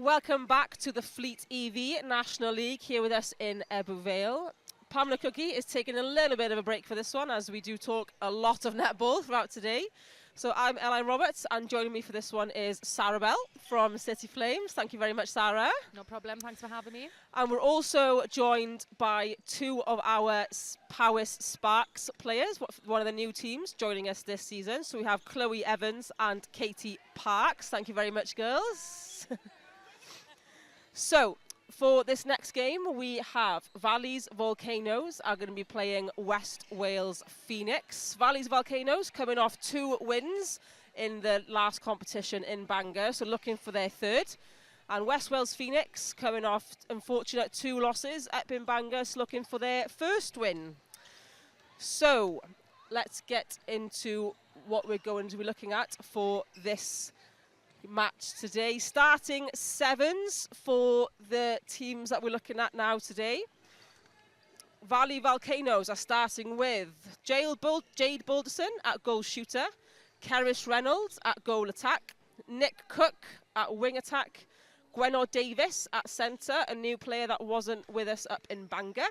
Welcome back to the FleetEV National League here with us in Ebbw Vale. Pamela Cookie is taking a little bit of a break for this one as we do talk a lot of netball throughout today. So I'm Elaine Roberts and joining me for this one is Sarah Bell from City Flames. Thank you very much, Sarah. No problem, thanks for having me. And we're also joined by two of our Powys Sparks players, one of the new teams joining us this season. So we have Chloe Evans and Katie Parks. Thank you very much, girls. So, for this next game, we have Valley's Volcanoes are going to be playing West Wales Phoenix. Valley's Volcanoes coming off 2 wins in the last competition in Bangor, so looking for their 3rd. And West Wales Phoenix coming off unfortunate 2 losses up in Bangor, so looking for their 1st win. So, let's get into what we're going to be looking at for this match today. Starting 7s for the teams that we're looking at now today. Valley Volcanoes are starting with Jade Balderson at goal shooter, Keris Reynolds at goal attack, Nick Cook at wing attack, Gwenor Davis at centre, a new player that wasn't with us up in Bangor,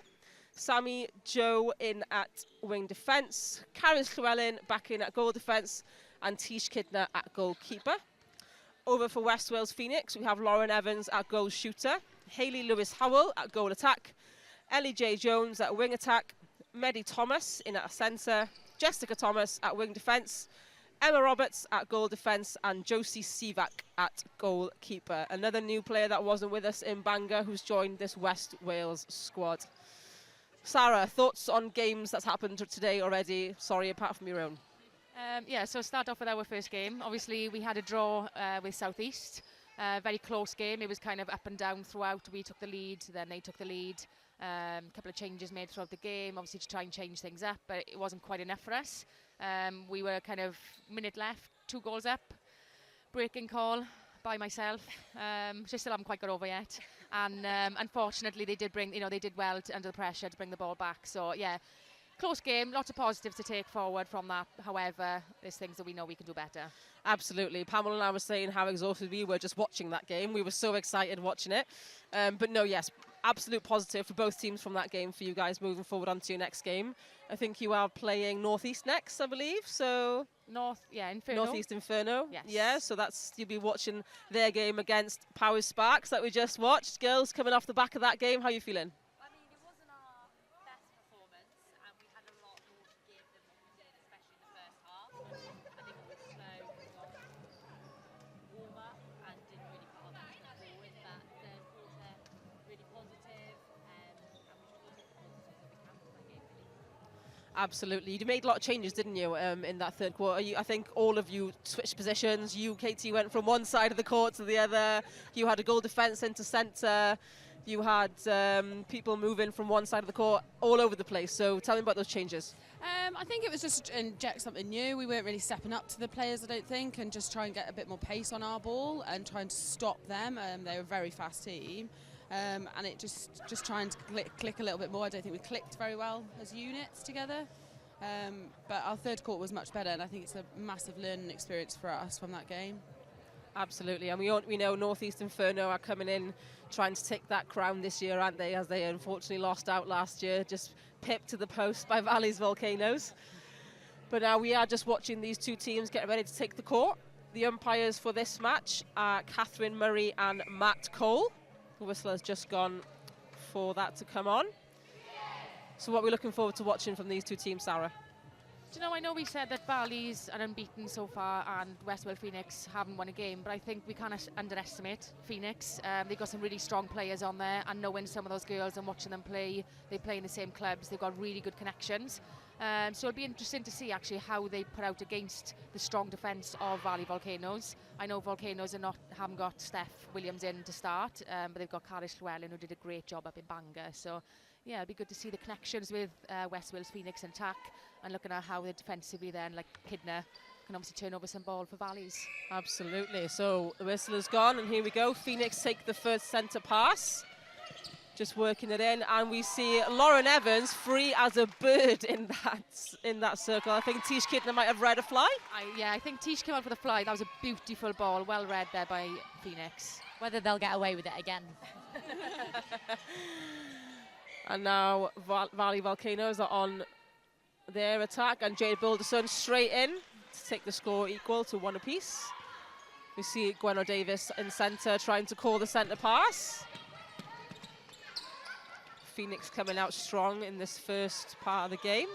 Sammy Joe in at wing defence, Caris Llewellyn back in at goal defence, and Tish Kidner at goalkeeper. Over for West Wales Phoenix, we have Lauren Evans at goal shooter, Hayley Lewis Howell at goal attack, Ellie J Jones at wing attack, Maddie Thomas in at centre, Jessica Thomas at wing defence, Emma Roberts at goal defence, and Josie Sivak at goalkeeper. Another new player that wasn't with us in Bangor who's joined this West Wales squad. Sarah, thoughts on games that's happened today already? Sorry, apart from your own. Yeah, so start off with our first game. Obviously, we had a draw with South East. Very close game. It was kind of up and down throughout. We took the lead, then they took the lead. A couple of changes made throughout the game, obviously to try and change things up, but it wasn't quite enough for us. We were kind of minute left, 2 goals up. Breaking call by myself, which I still haven't quite got over yet. And unfortunately, they did they did well under the pressure to bring the ball back. So yeah. Close game, lots of positives to take forward from that. However, there's things that we know we can do better. Absolutely. Pamela and I were saying how exhausted we were just watching that game. We were so excited watching it. But no, yes, absolute positive for both teams from that game for you guys moving forward onto your next game. I think you are playing North East next, I believe. So Inferno. North East Inferno. Yes. Yeah, so you'll be watching their game against Powys Sparks that we just watched. Girls, coming off the back of that game, how are you feeling? Absolutely. You made a lot of changes, didn't you, in that 3rd quarter? I think all of you switched positions. You, Katie, went from one side of the court to the other. You had a goal defence into centre. You had people moving from one side of the court all over the place. So tell me about those changes. I think it was just to inject something new. We weren't really stepping up to the players, I don't think, and just try and get a bit more pace on our ball and trying to stop them. They're a very fast team. And it just trying to click a little bit more. I don't think we clicked very well as units together. But our 3rd quarter was much better, and I think it's a massive learning experience for us from that game. Absolutely, and we know North East Inferno are coming in trying to take that crown this year, aren't they, as they unfortunately lost out last year, just pipped to the post by Valley's Volcanoes. But now we are just watching these 2 teams get ready to take the court. The umpires for this match are Catherine Murray and Matt Cole. The whistle has just gone for that to come on. So what we're looking forward to watching from these 2 teams, Sarah? Do you know, I know we said that Valley's are unbeaten so far and West Wales Phoenix haven't won a game, but I think we can't underestimate Phoenix. They've got some really strong players on there, and knowing some of those girls and watching them play, they play in the same clubs, they've got really good connections. So it'll be interesting to see actually how they put out against the strong defence of Valley Volcanoes. I know Volcanoes haven't got Steph Williams in to start, but they've got Caris Llewellyn, who did a great job up in Bangor. So yeah, it'd be good to see the connections with West Wales Phoenix and TAC, and looking at how they're defensively then, like Kidner, can obviously turn over some ball for Valleys. Absolutely. So the whistle is gone, and here we go. Phoenix take the first centre pass. Just working it in, and we see Lauren Evans free as a bird in that circle. I think Tish Kittner might have read a fly. Yeah, I think Tish came out for the fly. That was a beautiful ball, well read there by Phoenix. Whether they'll get away with it again. And now Valley Volcanoes are on their attack, and Jade Boulderson straight in to take the score equal to 1 apiece. We see Gwenno Davis in centre trying to call the centre pass. Phoenix coming out strong in this first part of the game.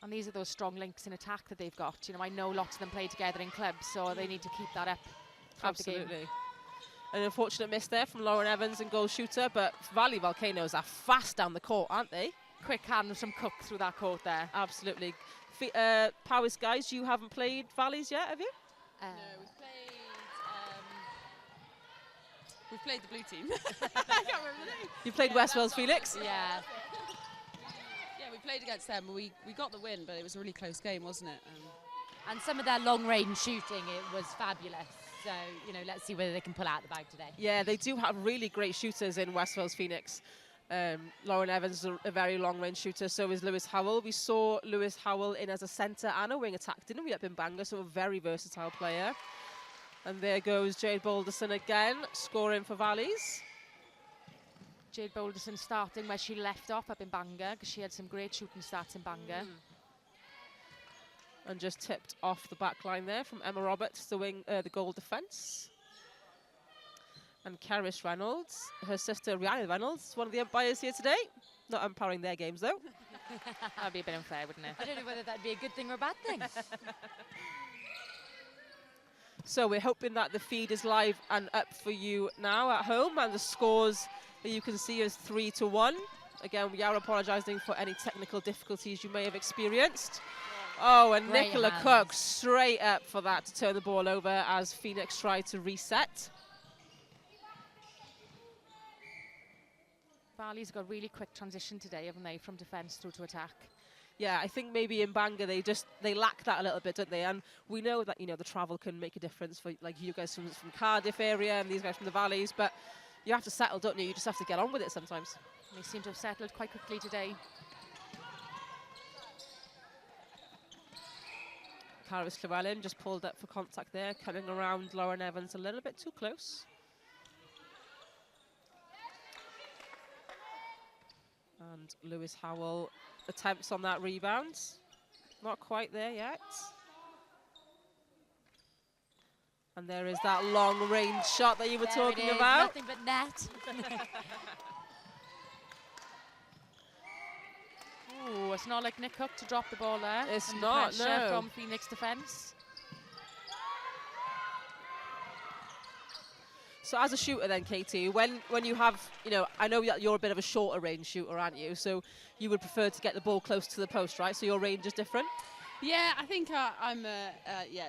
And these are those strong links in attack that they've got. You know, I know lots of them play together in clubs, so they need to keep that up throughout the game. Absolutely. An unfortunate miss there from Lauren Evans and goal shooter, but Valley Volcanoes are fast down the court, aren't they? Quick hands from Cook through that court there. Absolutely. Powers guys, you haven't played Valleys yet, have you? No, we've played the blue team. I can't remember the name. You played West Wales Phoenix? Yeah. Yeah, we played against them. We got the win, but it was a really close game, wasn't it? And some of their long-range shooting, it was fabulous. So, you know, let's see whether they can pull out the bag today. Yeah, they do have really great shooters in West Wales Phoenix. Lauren Evans is a very long-range shooter, so is Lewis Howell. We saw Lewis Howell in as a centre and a wing attack, didn't we, up in Bangor? So a very versatile player. And there goes Jade Boulderson again, scoring for Valleys. Jade Boulderson starting where she left off up in Bangor, because she had some great shooting stats in Bangor. And just tipped off the back line there from Emma Roberts, the goal defence. And Karis Reynolds, her sister Rihanna Reynolds, one of the umpires here today. Not umpiring their games though. That'd be a bit unfair, wouldn't it? I don't know whether that'd be a good thing or a bad thing. So we're hoping that the feed is live and up for you now at home, and the scores that you can see is 3-1. Again, we are apologising for any technical difficulties you may have experienced. Oh, and Great Nicola hands. Cook straight up for that to turn the ball over as Phoenix tried to reset. Valley's got really quick transition today, haven't they, from defence through to attack. Yeah, I think maybe in Bangor they lack that a little bit, don't they? And we know that, you know, the travel can make a difference for like you guys from Cardiff area and these guys from the Valleys, but you have to settle, don't you? You just have to get on with it sometimes. They seem to have settled quite quickly today. Caris Llewellyn just pulled up for contact there, coming around Lauren Evans a little bit too close. And Lewis Howell attempts on that rebound. Not quite there yet. And there is that long range shot that you were talking about. Nothing but net. Ooh, it's not like Nick Cook to drop the ball there. It's Under not, pressure no. from Phoenix defence. So as a shooter then, Katie, when you have, you know, I know that you're a bit of a shorter range shooter, aren't you? So you would prefer to get the ball close to the post, right? So your range is different? Yeah, I think I'm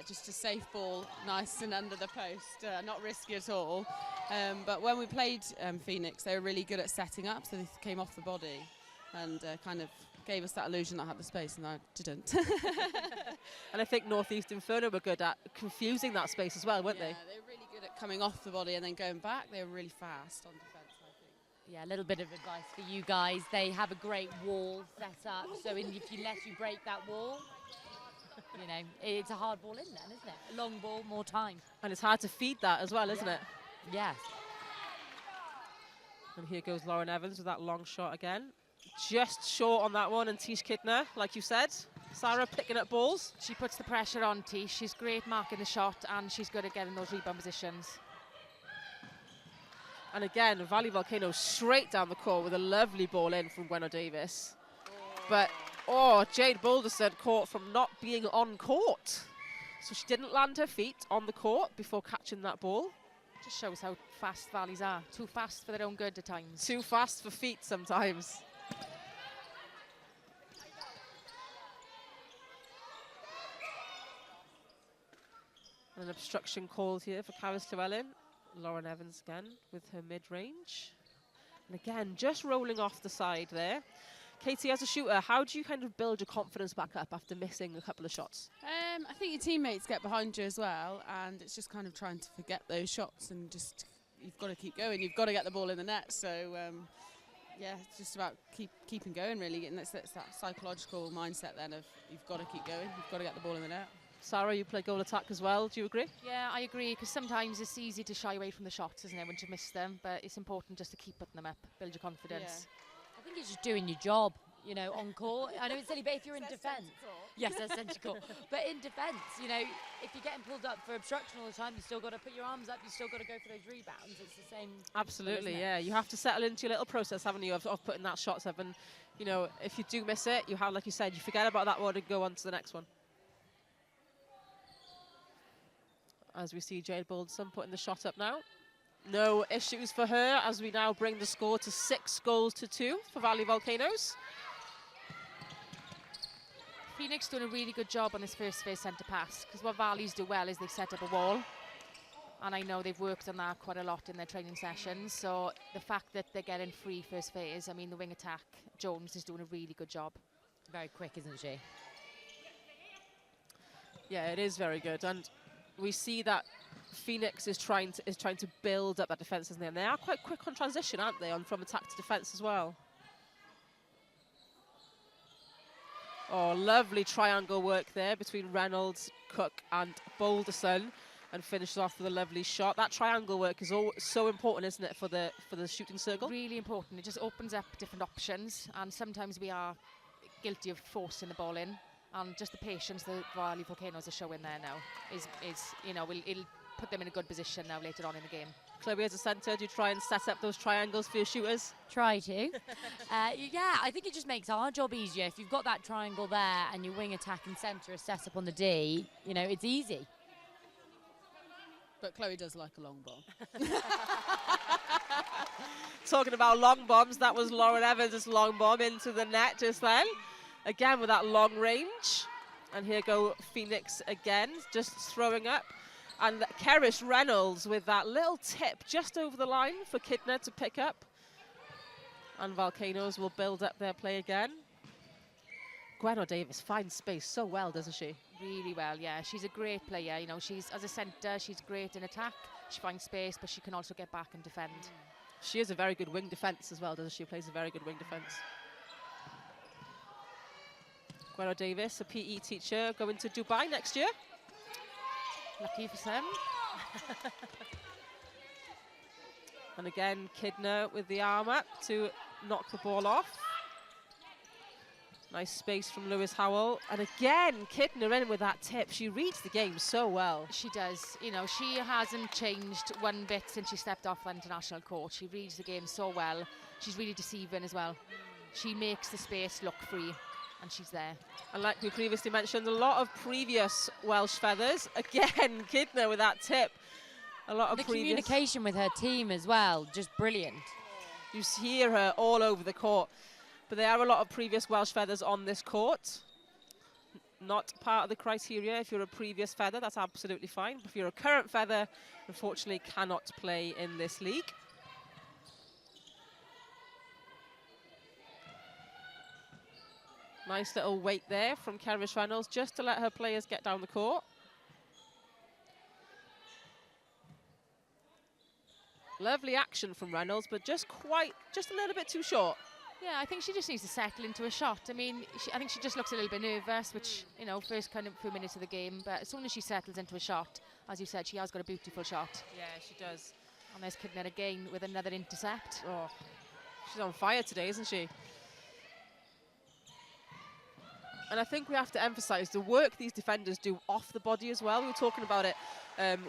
just a safe ball, nice and under the post, not risky at all. But when we played Phoenix, they were really good at setting up, so they came off the body and kind of gave us that illusion that I had the space, and I didn't. And I think North East Inferno were good at confusing that space as well, weren't they? Yeah, they were really good at coming off the body and then going back. They were really fast on defence, I think. Yeah, a little bit of advice for you guys. They have a great unless you break that wall, you know, it's a hard ball in then, isn't it? A long ball, more time. And it's hard to feed that as well, isn't it? Yes. And here goes Lauren Evans with that long shot again. Just short on that one, and Tish Kittner, like you said. Sarah picking up balls. She puts the pressure on Tish. She's great marking the shot, and she's good at getting those rebound positions. And again, Valley Volcano straight down the court with a lovely ball in from Gwenno Davis. But, Jade Boulderson caught from not being on court. So she didn't land her feet on the court before catching that ball. Just shows how fast Valleys are. Too fast for their own good at times. Too fast for feet sometimes. An obstruction called here for Caris Llewellyn. Lauren Evans again with her mid-range. And again, just rolling off the side there. Katie, as a shooter, how do you kind of build your confidence back up after missing a couple of shots? I think your teammates get behind you as well, and it's just kind of trying to forget those shots and just you've got to keep going. You've got to get the ball in the net. So yeah, it's just about keeping going really, and it's that psychological mindset then of you've got to keep going. You've got to get the ball in the net. Sarah, you play goal attack as well. Do you agree? Yeah, I agree, because sometimes it's easy to shy away from the shots, isn't it, once you've missed them, but it's important just to keep putting them up, build your confidence. I think it's just doing your job, you know, on court. I know it's silly, but if you're in defence, yes, that's sensible. But in defence, you know, if you're getting pulled up for obstruction all the time, you still got to put your arms up. You still got to go for those rebounds. It's the same. Absolutely, yeah. You have to settle into your little process, haven't you, of putting that shot up. And you know, if you do miss it, you have, like you said, you forget about that one and go on to the next one. As we see Jade Balderson putting the shot up now. No issues for her as we now bring the score to 6-2 for Valley Volcanoes. Phoenix doing a really good job on this first phase centre pass, because what Valleys do well is they set up a wall, and I know they've worked on that quite a lot in their training sessions. So the fact that they're getting free first phase, I mean, the wing attack, Jones is doing a really good job. Very quick, isn't she? Yeah, it is very good, and we see that Phoenix is trying to build up that defence, isn't they? And they are quite quick on transition, aren't they, on from attack to defence as well. Oh, lovely triangle work there between Reynolds, Cook and Balderson, and finishes off with a lovely shot. That triangle work is so important, isn't it, for the shooting circle? Really important. It just opens up different options, and sometimes we are guilty of forcing the ball in. And just the patience the Valley Volcanoes are showing there now is you know, it'll put them in a good position now later on in the game. Chloe, as a centre, do you try and set up those triangles for your shooters? Try to. Yeah, I think it just makes our job easier. If you've got that triangle there and your wing attack and centre is set up on the D, you know, it's easy. But Chloe does like a long bomb. Talking about long bombs, that was Lauren Evans' long bomb into the net just then. Again with that long range. And here go Phoenix again, just throwing up. And Kerrish Reynolds with that little tip just over the line for Kidner to pick up. And Volcanoes will build up their play again. Gwenno Davis finds space so well, doesn't she? Really well, yeah. She's a great player. You know, she's, as a centre, she's great in attack. She finds space, but she can also get back and defend. She is a very good wing defence as well, doesn't she? Plays a very good wing defence. Gwenno Davis, a PE teacher, going to Dubai next year. Lucky for some. And again, Kidner with the arm up to knock the ball off. Nice space from Lewis Howell. And again, Kidner in with that tip. She reads the game so well. She does. You know, she hasn't changed one bit since she stepped off the international court. She reads the game so well. She's really deceiving as well. She makes the space look free, and she's there. And like we previously mentioned, a lot of previous Welsh feathers. Again, Kidner with that tip. A lot of the previous communication with her team as well, just brilliant. You hear her all over the court. But there are a lot of previous Welsh feathers on this court. Not part of the criteria. If you're a previous feather, that's absolutely fine. If you're a current feather, unfortunately cannot play in this league. Nice little wait there from Kerrish Reynolds, just to let her players get down the court. Lovely action from Reynolds, but just a little bit too short. Yeah, I think she just needs to settle into a shot. I mean, I think she just looks a little bit nervous, which, you know, first kind of few minutes of the game. But as soon as she settles into a shot, as you said, she has got a beautiful shot. Yeah, she does. And there's Kidner again with another intercept. Oh, she's on fire today, isn't she? And I think we have to emphasise the work these defenders do off the body as well. We were talking about it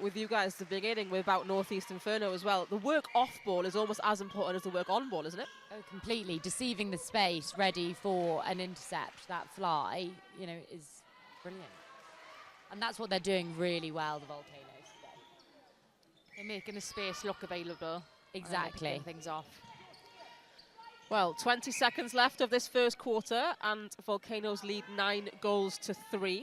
with you guys at the beginning about Northeast Inferno as well. The work off ball is almost as important as the work on ball, isn't it? Oh, completely. Deceiving the space, ready for an intercept, that fly, you know, is brilliant. And that's what they're doing really well, the Volcanoes today. They're making the space look available. Exactly. Things off. Well, 20 seconds left of this first quarter, and Volcanoes lead 9-3.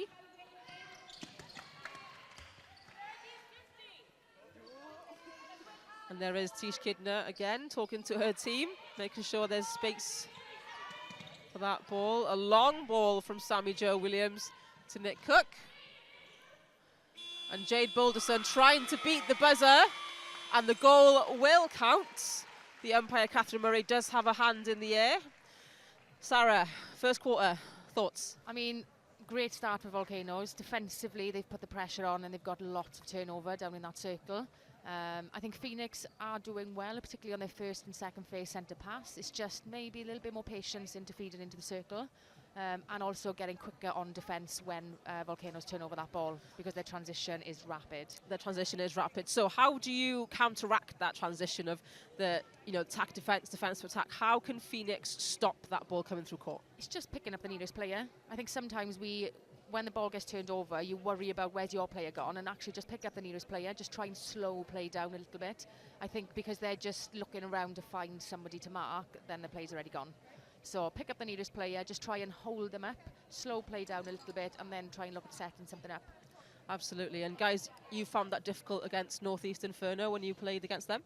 And there is Tish Kidner again, talking to her team, making sure there's space for that ball. A long ball from Sammy Jo Williams to Nick Cook. And Jade Balderson trying to beat the buzzer. And the goal will count. The umpire, Catherine Murray, does have a hand in the air. Sarah, first quarter, thoughts? I mean, great start for Volcanoes. Defensively, they've put the pressure on and they've got lots of turnover down in that circle. I think Phoenix are doing well, particularly on their first and second phase centre pass. It's just maybe a little bit more patience into feeding into the circle. And also getting quicker on defence when Volcanoes turn over that ball, because their transition is rapid. The transition is rapid. So how do you counteract that transition of the, attack, defence, defence to attack? How can Phoenix stop that ball coming through court? It's just picking up the nearest player. I think sometimes when the ball gets turned over, you worry about where's your player gone, and actually just pick up the nearest player, just try and slow play down a little bit. I think because they're just looking around to find somebody to mark, then the play's already gone. So pick up the nearest player, just try and hold them up, slow play down a little bit, and then try and look at setting something up. Absolutely. And guys, you found that difficult against Northeast Inferno when you played against them?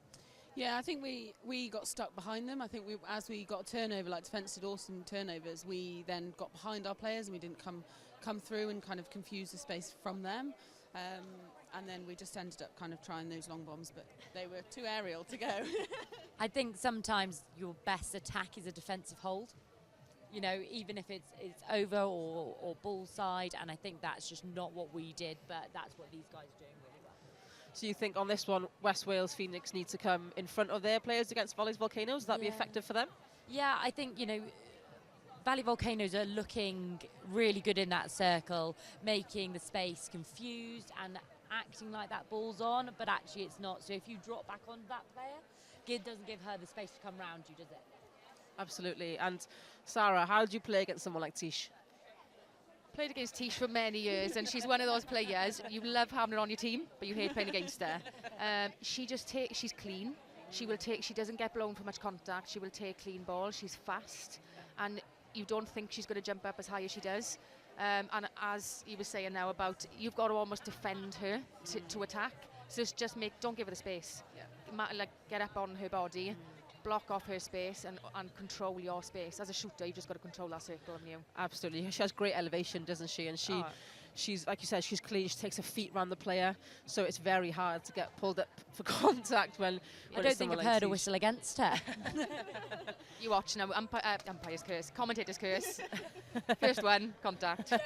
Yeah, I think we got stuck behind them. I think as we got a turnover, like defence did awesome turnovers, we then got behind our players and we didn't come through and kind of confuse the space from them. And then we just ended up kind of trying those long bombs, but they were too aerial to go. I think sometimes your best attack is a defensive hold. Even if it's over or ball side, and I think that's just not what we did, but that's what these guys are doing really well. So you think on this one, West Wales Phoenix need to come in front of their players against Valley's Volcanoes? Would that be effective for them? Yeah, I think, Valley Volcanoes are looking really good in that circle, making the space confused and acting like that ball's on, but actually it's not. So if you drop back on that player, it doesn't give her the space to come round you, does it? Absolutely. And Sarah, how did you play against someone like Tish? Played against Tish for many years, and she's one of those players, you love having her on your team, but you hate playing against her. She's clean. She doesn't get blown for much contact. She will take clean ball. She's fast, and you don't think she's going to jump up as high as she does. And as you were saying now about, you've got to almost defend her to attack. So don't give her the space. Yeah. Get up on her body, block off her space, and control your space. As a shooter, you've just got to control that circle on you. Absolutely. She has great elevation, doesn't she? And she's, like you said, she's clean. She takes her feet around the player, so it's very hard to get pulled up for contact when I don't think I've heard a whistle against her. You watch now, umpire's curse, commentator's curse. First one, contact. It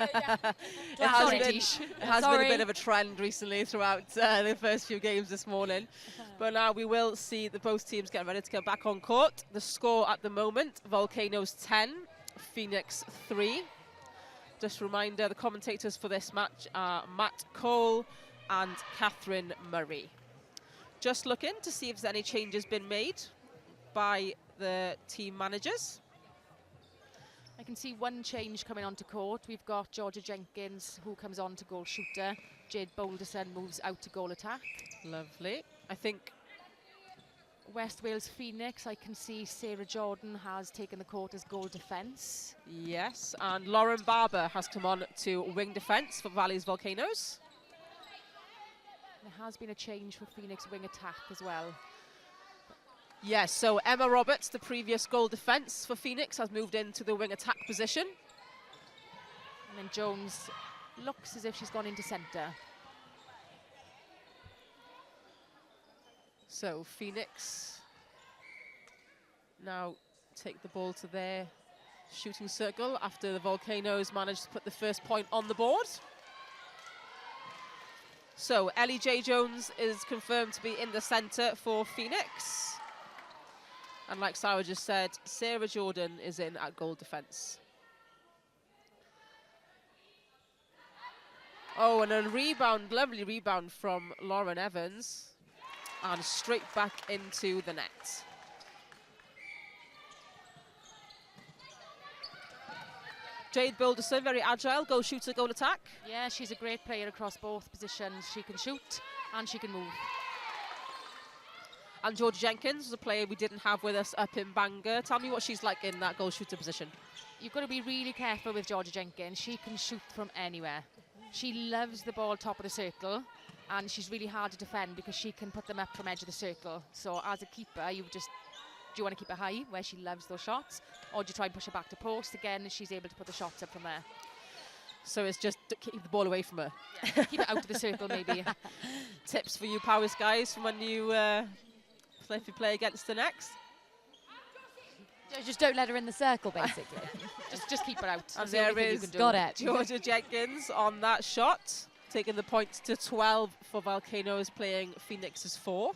has been a bit of a trend recently throughout the first few games this morning. But now we will see both teams getting ready to go back on court. The score at the moment, Volcanoes 10, Phoenix 3. Just a reminder, the commentators for this match are Matt Cole and Catherine Murray. Just looking to see if there's any changes been made by the team managers. I can see one change coming onto court. We've got Georgia Jenkins, who comes on to goal shooter. Jade Boulderson moves out to goal attack. Lovely. I think West Wales Phoenix, I can see Sarah Jordan has taken the court as goal defence. Yes, and Lauren Barber has come on to wing defence for Valley's Volcanoes. There has been a change for Phoenix wing attack as well. Yes, so Emma Roberts, the previous goal defence for Phoenix, has moved into the wing attack position. And then Jones looks as if she's gone into centre. So Phoenix now take the ball to their shooting circle after the Volcanoes managed to put the first point on the board. So Ellie J. Jones is confirmed to be in the centre for Phoenix. And like Sarah just said, Sarah Jordan is in at goal defence. Oh, and a rebound, lovely rebound from Lauren Evans. And straight back into the net. Jade Boulderson, very agile, goal shooter, goal attack. Yeah, she's a great player across both positions. She can shoot and she can move. And Georgia Jenkins was a player we didn't have with us up in Bangor. Tell me what she's like in that goal shooter position. You've got to be really careful with Georgia Jenkins. She can shoot from anywhere. She loves the ball top of the circle, and she's really hard to defend because she can put them up from edge of the circle. So as a keeper, do you want to keep her high where she loves those shots, or do you try and push her back to post? Again, she's able to put the shots up from there. So it's just keep the ball away from her. Yeah, keep it out of the circle, maybe. Tips for you Powys guys from when you if you play against the next. Just don't let her in the circle, basically. just keep her out. And That's the only there thing you is can do. Got it. Georgia Jenkins on that shot, taking the points to 12 for Volcanoes, playing Phoenix's 4.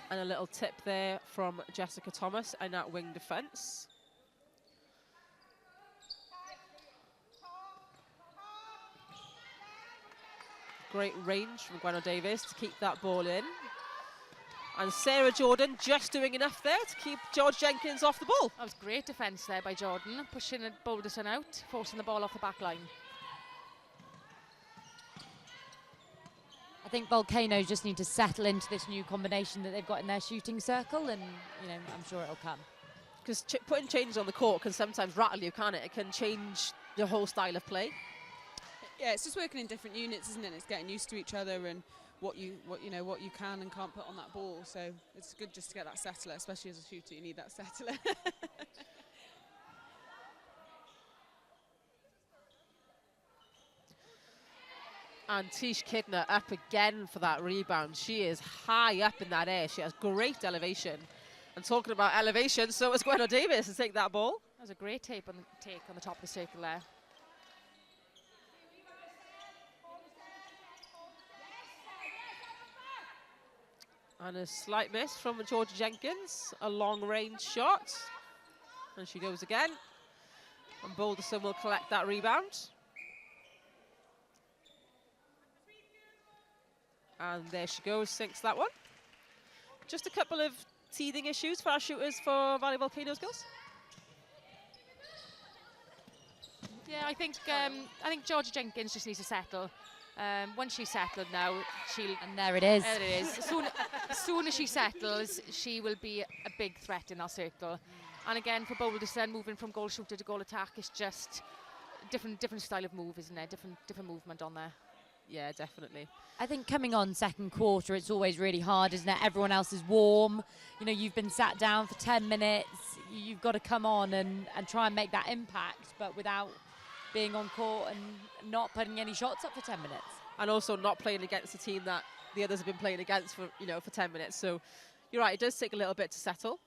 And a little tip there from Jessica Thomas in that wing defence. Great range from Gwenno Davis to keep that ball in. And Sarah Jordan just doing enough there to keep George Jenkins off the ball. That was great defence there by Jordan, pushing Boulderson out, forcing the ball off the back line. I think Volcanoes just need to settle into this new combination that they've got in their shooting circle, and I'm sure it'll come. Because putting changes on the court can sometimes rattle you, can't it? It can change your whole style of play. Yeah, it's just working in different units, isn't it? It's getting used to each other and what you can and can't put on that ball. So it's good just to get that settler, especially as a shooter. You need that settler. And Tish Kidner up again for that rebound. She is high up in that air. She has great elevation. And talking about elevation, so is Gwenno Davis to take that ball. That was a great take on the top of the circle there. And a slight miss from Georgia Jenkins. A long-range shot. And she goes again. And Boulderson will collect that rebound. And there she goes, sinks that one. Just a couple of teething issues for our shooters for Valley Volcanoes girls. Yeah, I think Georgia Jenkins just needs to settle. Once she's settled now, And there it is. There it is. As soon as she settles, she will be a big threat in our circle. And again, for Boulderson, moving from goal shooter to goal attack, it's just different style of move, isn't it? Different movement on there. Yeah, definitely. I think coming on second quarter, it's always really hard, isn't it? Everyone else is warm. You've been sat down for 10 minutes. You've got to come on and try and make that impact, but without being on court and not putting any shots up for 10 minutes. And also not playing against a team that the others have been playing against for 10 minutes. So you're right, it does take a little bit to settle.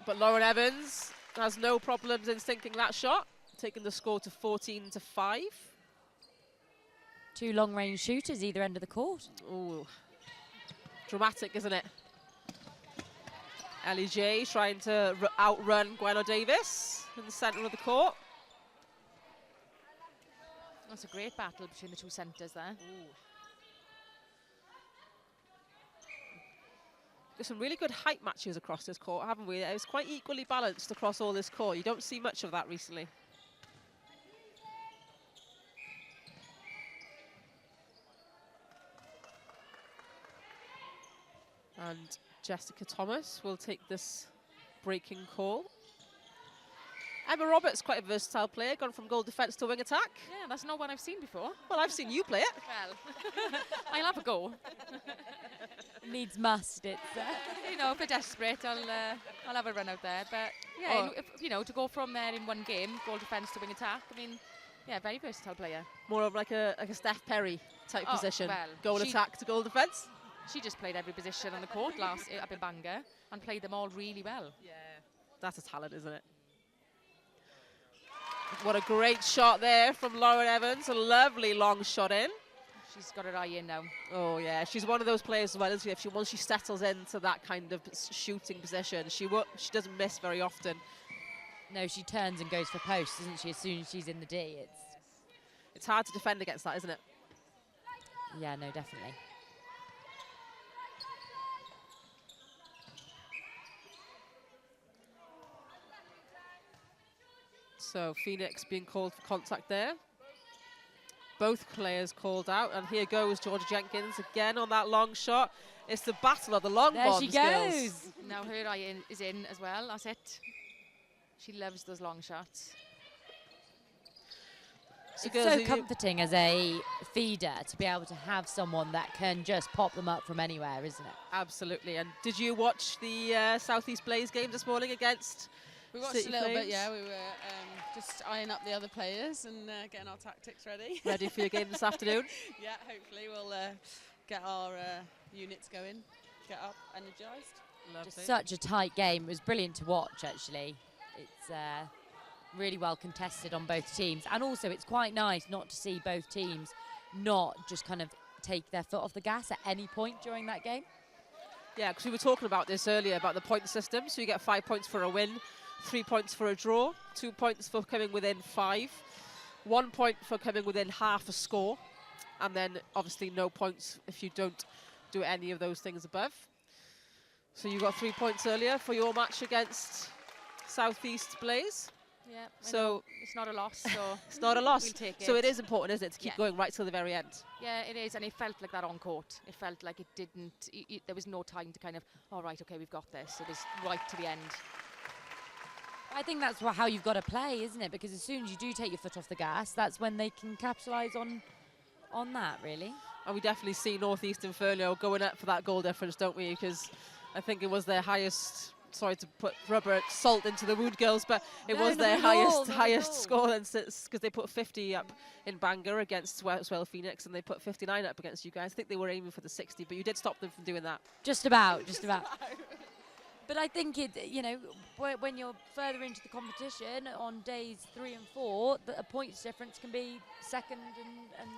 But Lauren Evans has no problems in sinking that shot, taking the score to 14-5. 2 long-range shooters either end of the court. Ooh, dramatic, isn't it? Ellie J trying to outrun Gwenno Davis in the centre of the court. That's a great battle between the two centres there. Got some really good height matches across this court, haven't we? It's quite equally balanced across all this court. You don't see much of that recently. And Jessica Thomas will take this breaking call. Emma Roberts, quite a versatile player, gone from goal defence to wing attack. Yeah, that's not what I've seen before. Well, I've seen you play it. Well, I'll have a go. Needs must. It's if we're desperate, I'll have a run out there. But yeah, to go from there in one game, goal defence to wing attack. I mean, yeah, very versatile player. More of like a Steph Perry type position. Well, goal attack to goal defence. She just played every position on the court up in Bangor and played them all really well. Yeah, that's a talent, isn't it? What a great shot there from Lauren Evans. A lovely long shot in. She's got her eye in now. Oh, yeah. She's one of those players as well, isn't she? Once she settles into that kind of shooting position, she doesn't miss very often. No, she turns and goes for posts, doesn't she, as soon as she's in the D. It's hard to defend against that, isn't it? Yeah, no, definitely. So Phoenix being called for contact there. Both players called out, and here goes Georgia Jenkins again on that long shot. It's the battle of the long bombs. There she goes. Girls. Now her eye is in as well. That's it. She loves those long shots. So It's girls, so comforting as a feeder to be able to have someone that can just pop them up from anywhere, isn't it? absolutely. And did you watch the Southeast Blaze game this morning against We watched City a little bit, Flames? yeah. We were just eyeing up the other players and getting our tactics ready. Ready for your game this afternoon? Yeah, hopefully we'll get our units going, get up, energised. Just such a tight game. It was brilliant to watch, actually. It's really well contested on both teams. And also, it's quite nice not to see both teams not just kind of take their foot off the gas at any point during that game. Yeah, because we were talking about this earlier, about the point system. So you get 5 points for a win, 3 points for a draw, 2 points for coming within 5, 1 point for coming within half a score, and then obviously no points if you don't do any of those things above. So you got 3 points earlier for your match against Southeast Blaze. Yeah, So it's not a loss, so it's not a loss. we'll take So it. it is important, isn't it, to keep Yeah. going right till the very end? Yeah, it is, and it felt like that on court. It felt like it didn't. There was no time to kind of, all right, okay, we've got this. It was right to the end. I think that's how you've got to play, isn't it? Because as soon as you do take your foot off the gas, that's when they can capitalise on that, really. And we definitely see Northeast Inferno going up for that goal difference, don't we? Because I think it was their highest, sorry to put rubber salt into the wound, girls, but it No, was not their at all, not at highest all. score because they put 50 up in Bangor against Wales Phoenix, and they put 59 up against you guys. I think they were aiming for the 60, but you did stop them from doing that. Just about, just about. But I think when you're further into the competition on days 3 and 4, a points difference can be second and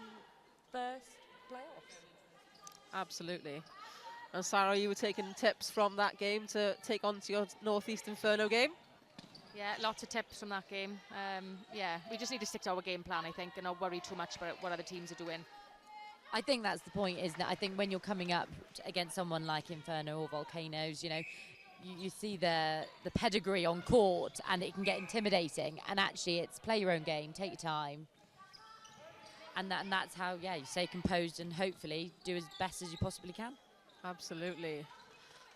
first playoffs. Absolutely. And Sarah, you were taking tips from that game to take on to your Northeast Inferno game? Yeah, lots of tips from that game. Yeah, we just need to stick to our game plan, I think, and not worry too much about what other teams are doing. I think that's the point, isn't it? I think when you're coming up against someone like Inferno or Volcanoes, you see the pedigree on court and it can get intimidating. And actually, it's play your own game, take your time. And that's how, you stay composed and hopefully do as best as you possibly can. Absolutely.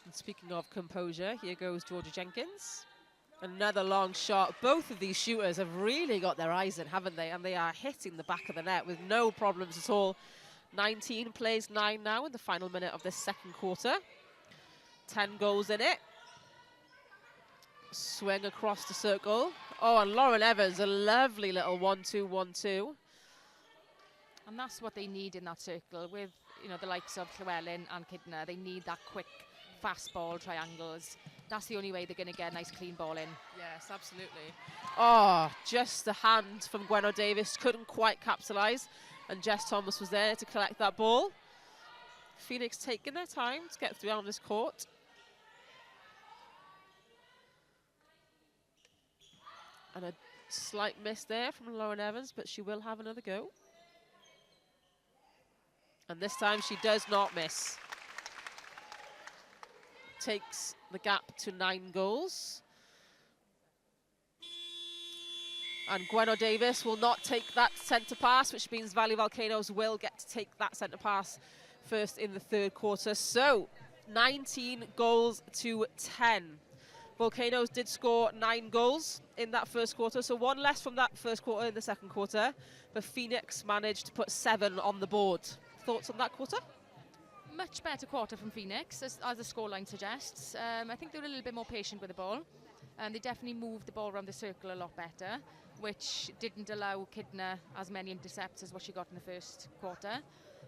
And speaking of composure, here goes Georgia Jenkins. Another long shot. Both of these shooters have really got their eyes in, haven't they? And they are hitting the back of the net with no problems at all. 19 plays 9 now in the final minute of this second quarter. 10 goals in it. Swing across the circle. Oh, and Lauren Evans, a lovely little 1-2, 1-2. And that's what they need in that circle with, the likes of Llewellyn and Kidner. They need that quick, fast ball, triangles. That's the only way they're going to get a nice, clean ball in. Yes, absolutely. Oh, just the hand from Gwenno Davis. Couldn't quite capitalise. And Jess Thomas was there to collect that ball. Phoenix taking their time to get through on this court. And a slight miss there from Lauren Evans, but she will have another go. And this time she does not miss. Takes the gap to 9 goals. And Gwenno Davis will not take that centre pass, which means Valley Volcanoes will get to take that centre pass first in the third quarter. So 19 goals to 10. Volcanoes did score 9 goals in that first quarter, so 1 less from that first quarter in the second quarter. But Phoenix managed to put 7 on the board. Thoughts on that quarter? Much better quarter from Phoenix, as the scoreline suggests. I think they were a little bit more patient with the ball. They definitely moved the ball around the circle a lot better, which didn't allow Kidner as many intercepts as what she got in the first quarter.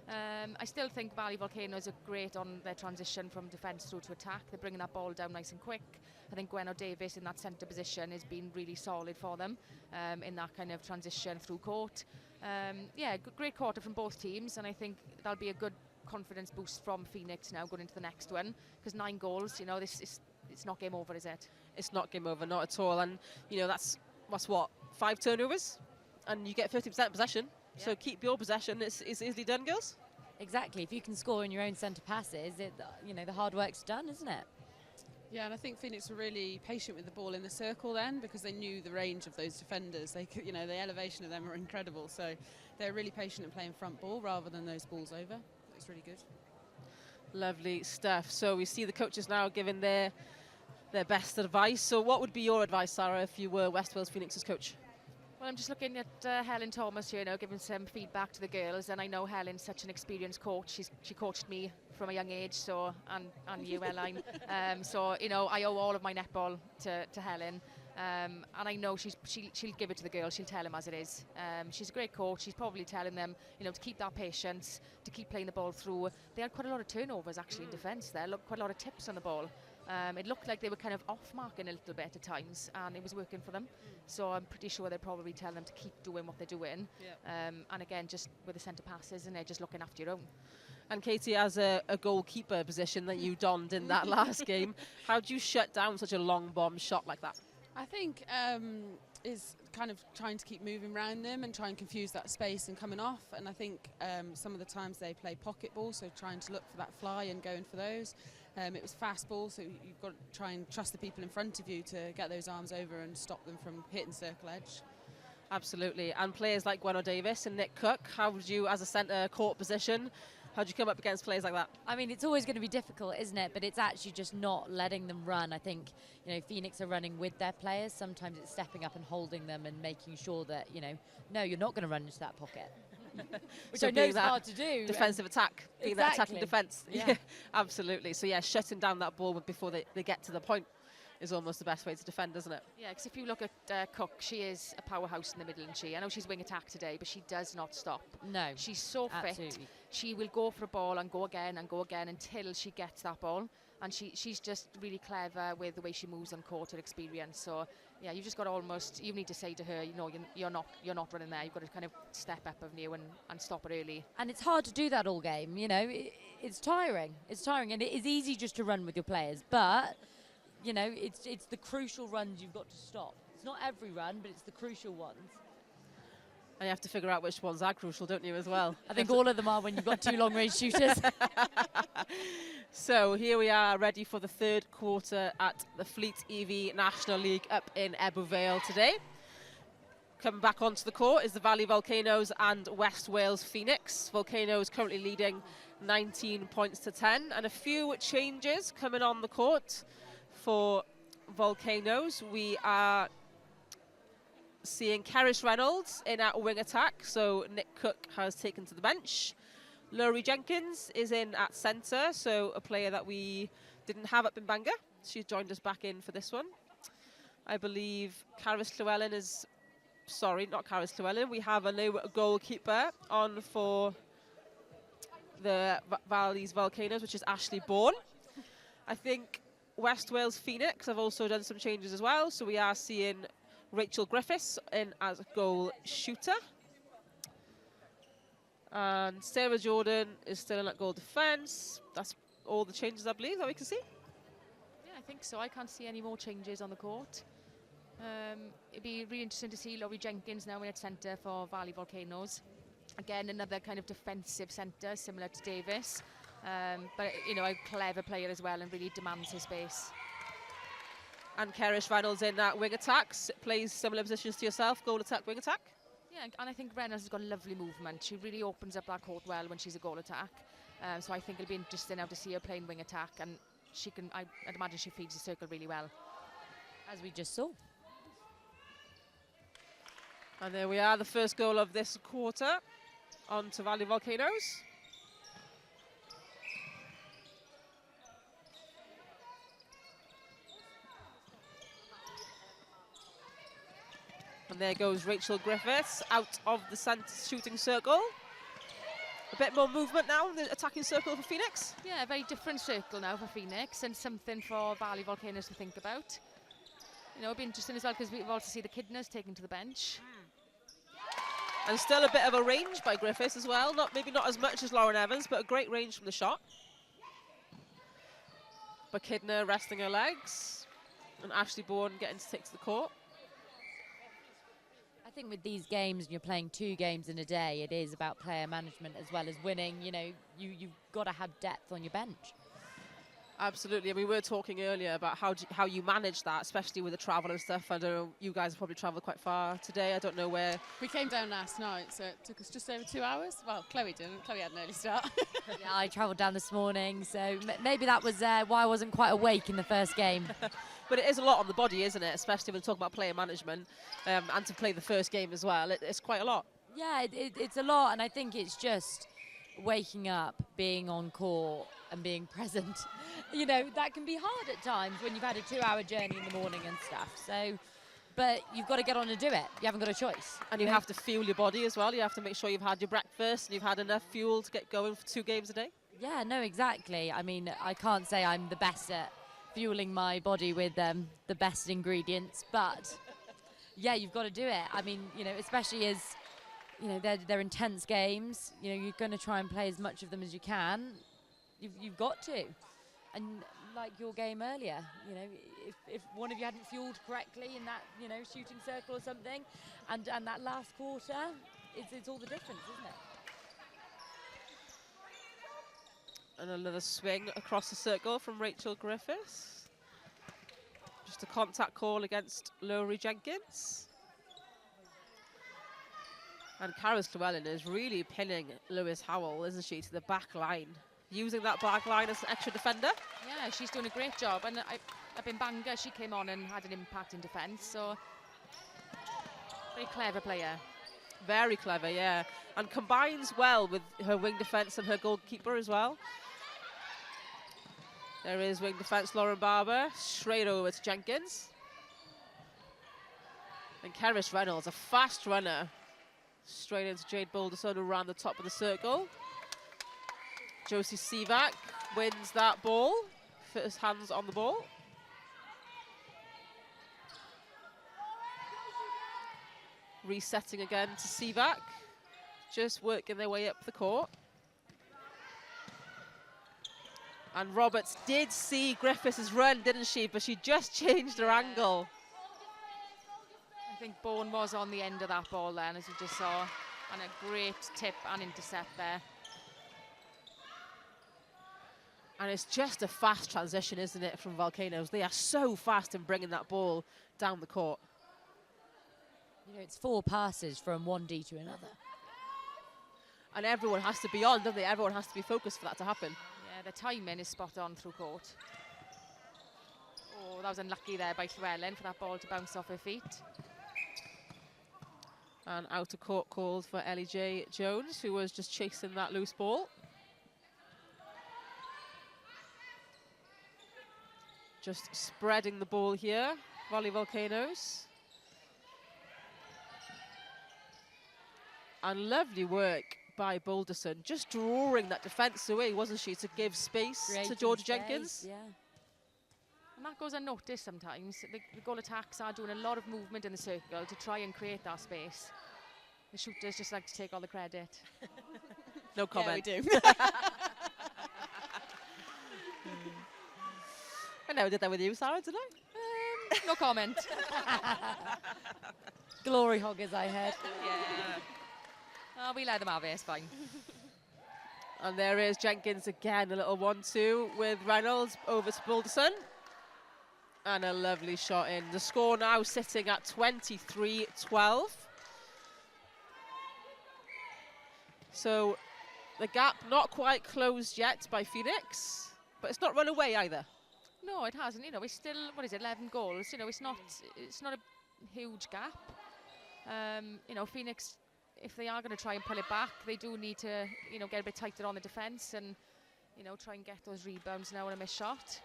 I still think Valley Volcanoes are great on their transition from defence through to attack. They're bringing that ball down nice and quick. I think Gwenno Davis in that centre position has been really solid for them in that kind of transition through court. Great quarter from both teams, and I think that'll be a good confidence boost from Phoenix now going into the next one, because 9 goals, it's not game over, is it? It's not game over, not at all. And that's what, 5 turnovers, and you get 50% possession. Yeah. So keep your possession. It's easily done, girls. Exactly. If you can score in your own centre passes, the hard work's done, isn't it? Yeah, and I think Phoenix were really patient with the ball in the circle then, because they knew the range of those defenders. They could, the elevation of them are incredible. So they're really patient in playing front ball rather than those balls over. It's really good. Lovely stuff. So we see the coaches now giving their best advice. So what would be your advice, Sarah, if you were West Wales Phoenix's coach? Well, I'm just looking at Helen Thomas here, giving some feedback to the girls, and I know Helen's such an experienced coach. She coached me from a young age, so and you, Elaine. So I owe all of my netball to Helen, and I know she'll give it to the girls. She'll tell them as it is. She's a great coach. She's probably telling them, to keep that patience, to keep playing the ball through. They had quite a lot of turnovers actually in defence there. Quite a lot of tips on the ball. It looked like they were kind of off-marking a little bit at times, and it was working for them. So I'm pretty sure they'd probably tell them to keep doing what they're doing. And again, just with the centre passes, and they're just looking after your own. And Katie, as a goalkeeper position that you donned in that last game, how do you shut down such a long bomb shot like that? I think is kind of trying to keep moving around them and try and confuse that space and coming off. And I think some of the times they play pocket ball, so trying to look for that fly and going for those. It was fast ball, so you've got to try and trust the people in front of you to get those arms over and stop them from hitting circle edge. Absolutely. And players like Gwenno Davis and Nick Cook, how would you, as a centre court position, how do you come up against players like that? I mean, it's always going to be difficult, isn't it? But it's actually just not letting them run. I think, Phoenix are running with their players. Sometimes it's stepping up and holding them and making sure that, no, you're not going to run into that pocket. Which so I know is hard to do. Defensive attack, being that attacking defence. Yeah. Absolutely. So, shutting down that ball before they get to the point is almost the best way to defend, isn't it? Yeah, because if you look at Cook, she is a powerhouse in the middle, isn't she? I know she's wing attack today, but she does not stop. No. She's so fit. She will go for a ball and go again until she gets that ball. And she's just really clever with the way she moves on court, her experience. So, yeah, you've just got you need to say to her, you're not running there. You've got to kind of step up of you and stop it early. And it's hard to do that all game, it's tiring. It's tiring, and it is easy just to run with your players, but, it's the crucial runs you've got to stop. It's not every run, but it's the crucial ones. And you have to figure out which ones are crucial, don't you, as well? I think all of them are when you've got two long-range shooters. So here we are, ready for the third quarter at the FleetEV National League up in Ebbw Vale today. Coming back onto the court is the Valley Volcanoes and West Wales Phoenix. Volcanoes currently leading 19 points to 10, and a few changes coming on the court for Volcanoes. We are seeing Kerrish Reynolds in at wing attack, so Nick Cook has taken to the bench. Laurie Jenkins is in at centre, so a player that we didn't have up in Bangor. She's joined us back in for this one. I believe Caris Llewellyn is... Sorry, not Caris Llewellyn. We have a new goalkeeper on for the Valley's Volcanoes, which is Ashley Bourne. I think West Wales Phoenix have also done some changes as well, so we are seeing Rachel Griffiths in as a goal shooter. And Sarah Jordan is still in at goal defence. That's all the changes, I believe, that we can see. Yeah, I think so. I can't see any more changes on the court. It'd be really interesting to see Laurie Jenkins now in at centre for Valley Volcanoes. Again, another kind of defensive centre, similar to Davis. But, a clever player as well and really demands his space. And Kerrish Reynolds in that wing attacks, plays similar positions to yourself, goal attack, wing attack. Yeah, and I think Reynolds has got lovely movement. She really opens up that court well when she's a goal attack. So I think it'll be interesting now to see her playing wing attack, and I'd imagine she feeds the circle really well. As we just saw. And there we are, the first goal of this quarter on to Valley Volcanoes. And there goes Rachel Griffiths out of the centre shooting circle. A bit more movement now in the attacking circle for Phoenix. Yeah, a very different circle now for Phoenix, and something for Valley Volcanoes to think about. It'll be interesting as well because we've also see the Kidners taken to the bench. And still a bit of a range by Griffiths as well. Maybe not as much as Lauren Evans, but a great range from the shot. But Kidner resting her legs. And Ashley Bourne getting to take to the court. I think with these games, you're playing 2 games in a day, it is about player management as well as winning. You've got to have depth on your bench. Absolutely, and we were talking earlier about how you manage that, especially with the travel and stuff. I don't know, you guys have probably travelled quite far today. I don't know where. We came down last night, so it took us just over 2 hours. Well, Chloe didn't. Chloe had an early start. Yeah, I travelled down this morning, so maybe that was why I wasn't quite awake in the first game. But it is a lot on the body, isn't it? Especially when we talk about player management and to play the first game as well. It's quite a lot. Yeah, it's a lot, and I think it's just waking up, being on court, and being present. You know, that can be hard at times when you've had a 2-hour journey in the morning and stuff. So, but you've got to get on and do it. You haven't got a choice. And you have to fuel your body as well. You have to make sure you've had your breakfast and you've had enough fuel to get going for 2 games a day. Yeah, no, exactly. I mean, I can't say I'm the best at fueling my body with the best ingredients, but yeah, you've got to do it. I mean, you know, especially as, you know, they're intense games. You know, you're going to try and play as much of them as you can. You've got to. And like your game earlier, you know, if one of you hadn't fueled correctly in that, you know, shooting circle or something, and that last quarter, it's all the difference, isn't it? And another swing across the circle from Rachel Griffiths. Just a contact call against Lowry Jenkins. And Karis Llewellyn is really pinning Lewis Howell, isn't she, to the back line. Using that back line as an extra defender. Yeah, she's doing a great job. And I've been Banga, she came on and had an impact in defence. So, very clever player. Very clever, yeah. And combines well with her wing defence and her goalkeeper as well. There is wing defence, Lauren Barber. Straight over to Jenkins. And Keris Reynolds, a fast runner. Straight into Jade Boulderson, who ran the top of the circle. Josie Sivak wins that ball. First hands on the ball. Resetting again to Sivak. Just working their way up the court. And Roberts did see Griffiths' run, didn't she? But she just changed her angle. I think Bourne was on the end of that ball then, as you just saw. And a great tip and intercept there. And it's just a fast transition, isn't it, from Volcanoes? They are so fast in bringing that ball down the court. You know, it's 4 passes from one D to another. And everyone has to be on, don't they? Everyone has to be focused for that to happen. Yeah, the timing is spot on through court. Oh, that was unlucky there by Llewellyn for that ball to bounce off her feet. And out of court called for Ellie J. Jones, who was just chasing that loose ball. Just spreading the ball here, Volley Volcanoes. And lovely work by Boulderson, just drawing that defence away, wasn't she, to give space to Georgia Jenkins. Yeah. And that goes unnoticed sometimes. The goal attacks are doing a lot of movement in the circle to try and create that space. The shooters just like to take all the credit. No comment. Yeah, we do. I never did that with you, Sarah, did I? No comment. Glory hog, as I heard. Yeah. Oh, we let them have it, it's fine. And there is Jenkins again, a little 1-2 with Reynolds over to Boulderson. And a lovely shot in. The score now sitting at 23-12. So the gap not quite closed yet by Phoenix, but it's not run away either. No, it hasn't. You know, it's still, what is it, 11 goals. You know, it's not a huge gap. You know, Phoenix, if they are going to try and pull it back, they do need to, you know, get a bit tighter on the defence and, you know, try and get those rebounds now on a missed shot.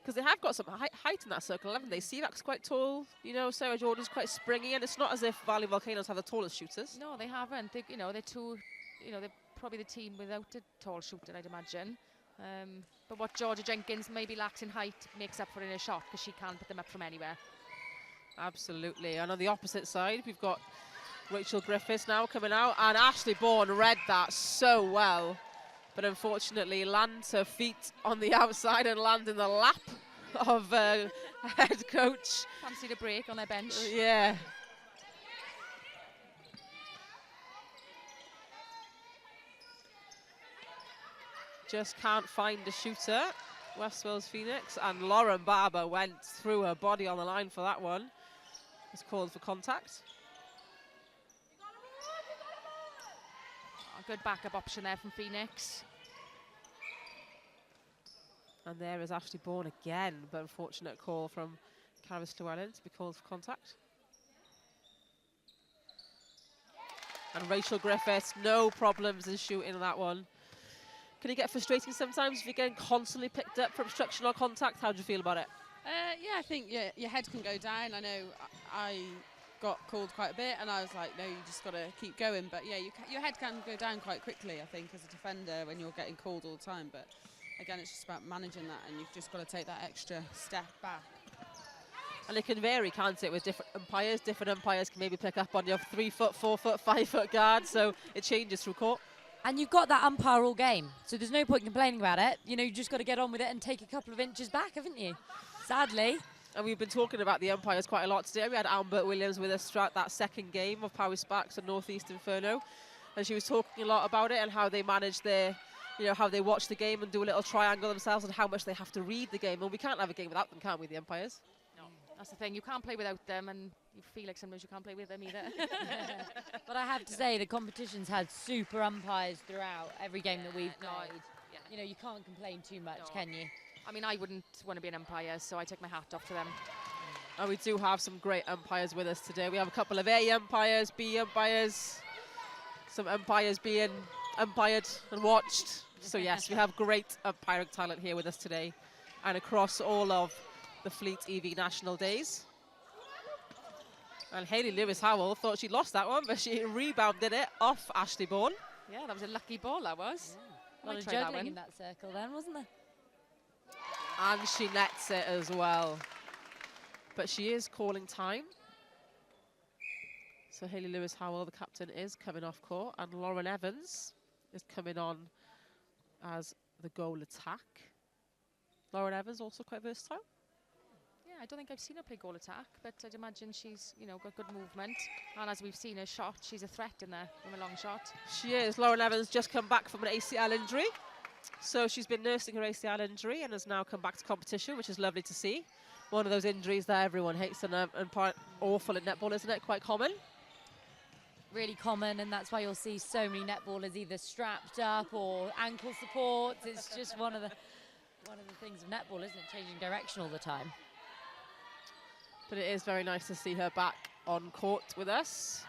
Because they have got some height in that circle, haven't they? Sivak's quite tall, you know, Sarah Jordan's quite springy, and it's not as if Valley Volcanoes have the tallest shooters. No, they haven't. They, you know, they're too, you know, they're probably the team without a tall shooter, I'd imagine. But what Georgia Jenkins maybe lacks in height makes up for in a shot, because she can put them up from anywhere. Absolutely. And on the opposite side, we've got Rachel Griffiths now coming out, and Ashley Bourne read that so well. But unfortunately lands her feet on the outside and land in the lap of head coach. Fancied a break on their bench. Yeah. Just can't find a shooter. West Wales Phoenix, and Lauren Barber went through her body on the line for that one. It's called for contact. A good backup option there from Phoenix. And there is Ashley Bourne again, but unfortunate call from Caris Llewellyn to be called for contact. And Rachel Griffiths, no problems in shooting that one. Can it get frustrating sometimes if you're getting constantly picked up for obstruction or contact? How do you feel about it? Yeah, I think your head can go down. I know I got called quite a bit, and I was like, no, you just got to keep going. But yeah, your head can go down quite quickly, I think, as a defender when you're getting called all the time. But again, it's just about managing that, and you've just got to take that extra step back. And it can vary, can't it, with different umpires? Different umpires can maybe pick up on your 3 foot, 4 foot, 5 foot guard, so it changes through court. And you've got that umpire all game, so there's no point complaining about it. You know, you just got to get on with it and take a couple of inches back, haven't you? Sadly. And we've been talking about the umpires quite a lot today. We had Amber Williams with us throughout that second game of Powys Sparks and North East Inferno, and she was talking a lot about it and how they manage their, you know, how they watch the game and do a little triangle themselves and how much they have to read the game. And we can't have a game without them, can't we, the umpires? No, that's the thing. You can't play without them, and you feel like sometimes you can't play with them either. But I have to say, the competition's had super umpires throughout every game that we've played. You know, you can't complain too much, can you? I mean, I wouldn't want to be an umpire, so I take my hat off to them. And we do have some great umpires with us today. We have a couple of A umpires, B umpires, some umpires being umpired and watched. So yes, we have great umpiring talent here with us today and across all of the FleetEV National Days. And Hayley Lewis-Howell thought she lost that one, but she rebounded it off Ashley Bourne. Yeah, that was a lucky ball, that was. Yeah. A lot of juggling in that circle then, wasn't there? And she nets it as well. But she is calling time. So Hayley Lewis-Howell, the captain, is coming off court, and Lauren Evans is coming on as the goal attack. Lauren Evans also quite versatile. Yeah, I don't think I've seen her play goal attack, but I'd imagine she's, you know, got good movement. And as we've seen her shot, she's a threat in there from a long shot. She is. Lauren Evans just come back from an ACL injury. So she's been nursing her ACL injury and has now come back to competition, which is lovely to see. One of those injuries that everyone hates and awful in netball, isn't it? Quite common. Really common, and that's why you'll see so many netballers either strapped up or ankle supports. It's just one of the things of netball, isn't it? Changing direction all the time. But it is very nice to see her back on court with us.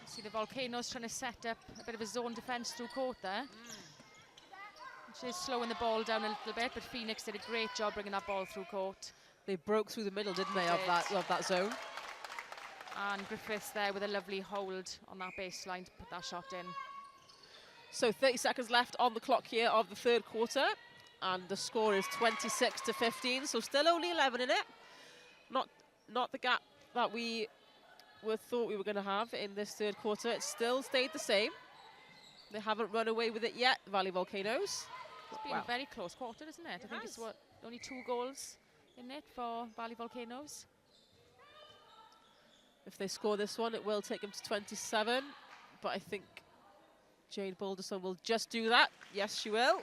See the Volcanoes trying to set up a bit of a zone defence through court there. She's slowing the ball down a little bit, but Phoenix did a great job bringing that ball through court. They broke through the middle, didn't they, of that zone? And Griffiths there with a lovely hold on that baseline to put that shot in. So 30 seconds left on the clock here of the third quarter, and the score is 26-15, so still only 11 in it. Not the gap that we thought we were going to have in this third quarter. It still stayed the same. They haven't run away with it yet, Valley Volcanoes. It's been a very close quarter, isn't it? I think it's only 2 goals in it for Valley Volcanoes. If they score this one, it will take them to 27, but I think Jade Balderson will just do that. Yes, she will.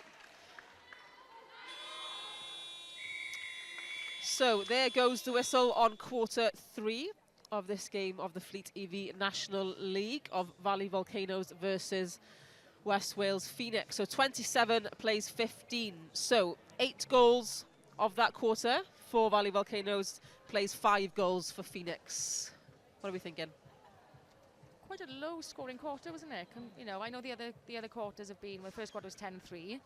So there goes the whistle on quarter 3 of this game of the FleetEV National League of Valley Volcanoes versus West Wales Phoenix. So 27 plays 15. So 8 goals of that quarter for Valley Volcanoes, plays 5 goals for Phoenix. What are we thinking? Quite a low scoring quarter, wasn't it? You know, I know the other quarters have been, well, the first quarter was 10-3.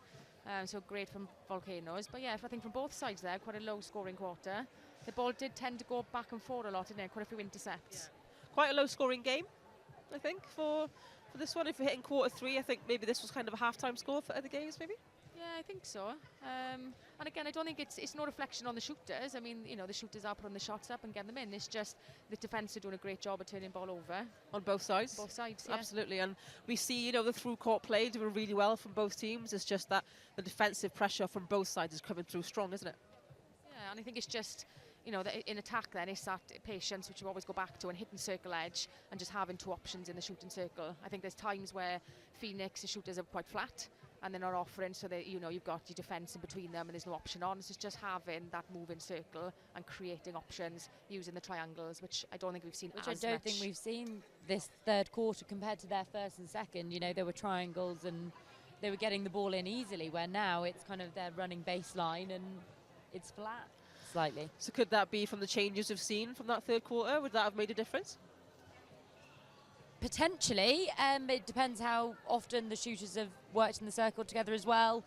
So great from Volcanoes. But yeah, I think from both sides there, quite a low scoring quarter. The ball did tend to go back and forth a lot, didn't it? Quite a few intercepts. Yeah. Quite a low scoring game, I think, for this one. If we're hitting quarter 3, I think maybe this was kind of a half-time score for other games, maybe? Yeah, I think so. And again, I don't think it's no reflection on the shooters. I mean, you know, the shooters are putting the shots up and getting them in. It's just the defence are doing a great job of turning the ball over. On both sides? Both sides, yeah. Absolutely. And we see, you know, the through-court play doing really well from both teams. It's just that the defensive pressure from both sides is coming through strong, isn't it? Yeah, and I think it's just, you know, in attack then, it's that patience, which you always go back to, and hitting circle edge and just having 2 options in the shooting circle. I think there's times where Phoenix, the shooters are quite flat, and they're not offering, so that, you know, you've got your defence in between them and there's no option on. It's just having that moving circle and creating options using the triangles, which I don't think we've seen as much. Which I don't think we've seen this third quarter compared to their first and second. You know, there were triangles and they were getting the ball in easily, where now it's kind of they're running baseline and it's flat slightly. So could that be from the changes we've seen from that third quarter? Would that have made a difference? Potentially. It depends how often the shooters have worked in the circle together as well.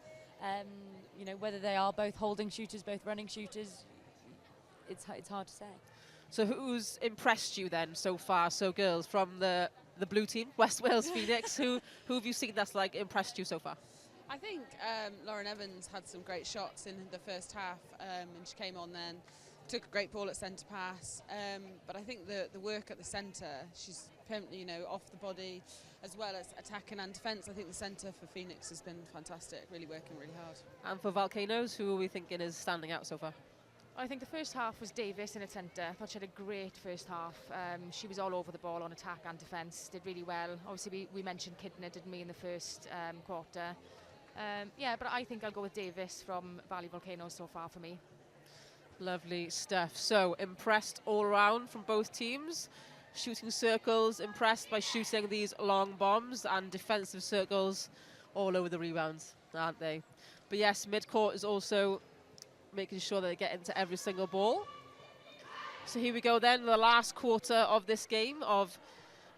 You know, whether they are both holding shooters, both running shooters, it's hard to say. So who's impressed you then so far? So girls, from the blue team, West Wales Phoenix, who have you seen that's like impressed you so far? I think Lauren Evans had some great shots in the first half, and she came on then, took a great ball at centre pass. But I think the work at the centre, she's permanently, you know, off the body, as well as attacking and defence. I think the centre for Phoenix has been fantastic, really working really hard. And for Volcanoes, who are we thinking is standing out so far? I think the first half was Davis in at centre. I thought she had a great first half. She was all over the ball on attack and defence, did really well. Obviously, we mentioned Kidner, didn't we, in the first quarter. Yeah, but I think I'll go with Davis from Valley Volcanoes so far for me. Lovely stuff. So impressed all around from both teams. Shooting circles, impressed by shooting these long bombs, and defensive circles all over the rebounds, aren't they? But yes, midcourt is also making sure that they get into every single ball. So here we go then, the last quarter of this game of